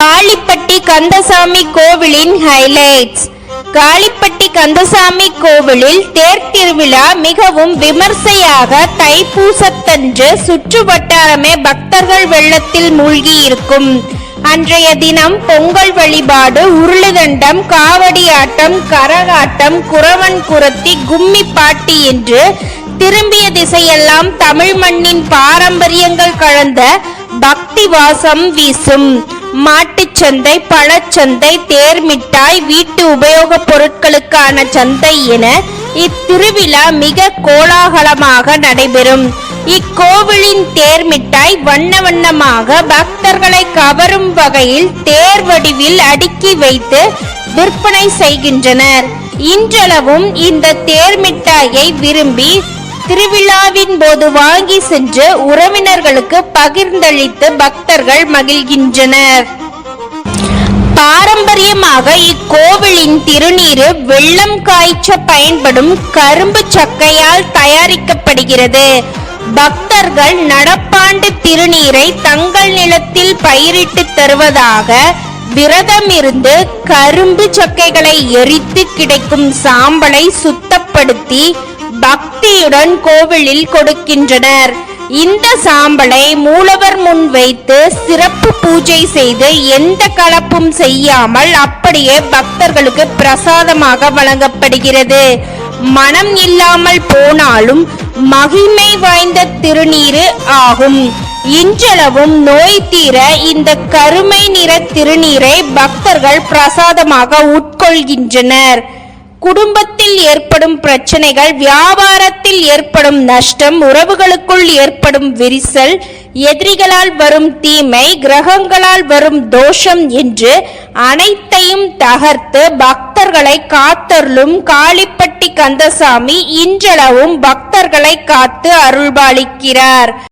காளிப்பட்டி கந்தசாமி கோவிலின் ஹைலைட்ஸ். காளிப்பட்டி கந்தசாமி கோவிலில் தேர் திருவிழா மிகவும் விமர்சையாக தைப்பூசத்தன்று சுற்று வட்டாரமே பக்தர்கள் வெள்ளத்தில் மூழ்கி இருக்கும். அன்றைய தினம் பொங்கல் வழிபாடு, உருளுதண்டம், காவடி ஆட்டம், கரகாட்டம், குறவன் குரத்தி, கும்மி பாட்டி என்று திரும்பிய திசையெல்லாம் தமிழ் மண்ணின் பாரம்பரியங்கள் கலந்த பக்தி வாசம் வீசும். மாட்டுச்சந்தை, பழச்சந்தை, தேர்மிட்டாய், வீட்டு உபயோகப் பொருட்களுக்கான சந்தை என இத்திருவிழா மிக கோலாகலமாக நடைபெறும். இக்கோவிலின் தேர்மிட்டாய் வண்ண வண்ணமாக பக்தர்களை கவரும் வகையில் தேர் வடிவில் அடுக்கி வைத்து விற்பனை செய்கின்றனர். இன்றளவும் இந்த தேர்மிட்டாயை விரும்பி திருவிழாவின் போது வாங்கி சென்று உறவினர்களுக்கு பகிர்ந்தளித்து பக்தர்கள் மகிழ்கின்றனர். பாரம்பரியமாக இக்கோவிலின் திருநீரு வெள்ளம் காய்ச்ச பயன்படும் கரும்பு சக்கையால் தயாரிக்கப்படுகிறது. பக்தர்கள் நடப்பாண்டு திருநீரை தங்கள் நிலத்தில் பயிரிட்டு தருவதாக விரதம் இருந்து கரும்பு சக்கைகளை எரித்து கிடைக்கும் சாம்பலை சுத்தப்படுத்தி பக்தியுடன் கோவிலில் கொடுக்கின்றனர். இந்த சாம்பலை மூலவர் முன் வைத்து சிறப்பு பூஜை செய்து எந்த கலப்பும் செய்யாமல் அப்படியே பக்தர்களுக்கு பிரசாதமாக வழங்கப்படுகிறது. மனம் இல்லாமல் போனாலும் மகிமை வாய்ந்த திருநீரு ஆகும். இன்றளவும் நோய் தீர இந்த கருமை நிற திருநீரை பக்தர்கள் பிரசாதமாக உட்கொள்கின்றனர். குடும்பத்தில் ஏற்படும் பிரச்சனைகள், வியாபாரத்தில் ஏற்படும் நஷ்டம், உறவுகளுக்குள் ஏற்படும் விரிசல், எதிரிகளால் வரும் தீமை, கிரகங்களால் வரும் தோஷம் என்று அனைத்தையும் தகர்த்து பக்தர்களை காத்தருளும் காளிப்பட்டி கந்தசாமி இன்றளவும் பக்தர்களை காத்து அருள்பாலிக்கிறார்.